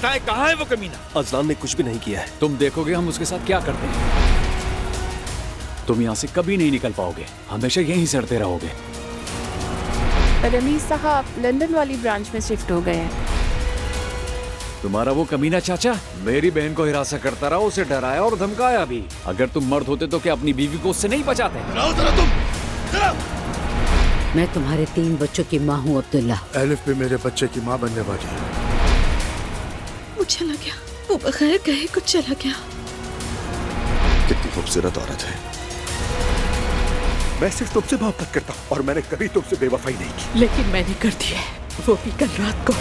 बताए कहाँ है वो कमीना? अजलान ने कुछ भी नहीं किया है। तुम देखोगे हम उसके साथ क्या करते हैं। तुम यहाँ से कभी नहीं निकल पाओगे, हमेशा यहीं सड़ते रहोगे। रमीज साहब लंदन वाली ब्रांच में शिफ्ट हो गए हैं। तुम्हारा वो कमीना चाचा मेरी बहन को हिरासत करता रहा, उसे डराया और धमकाया भी। अगर तुम मर्द होते तो क्या अपनी बीवी को उससे नहीं बचाते? मैं तुम्हारे 3 बच्चों की माँ हूँ अब्दुल्ला। एलिफ भी मेरे बच्चे की माँ बनने वाली है। वो चला गया, वो बगैर कहे कुछ चला गया। कितनी खूबसूरत औरत है। मैं सिर्फ तुमसे मोहब्बत करता हूँ और मैंने कभी तुमसे बेवफाई नहीं की। लेकिन मैंने कर दी है, वो भी कल रात को।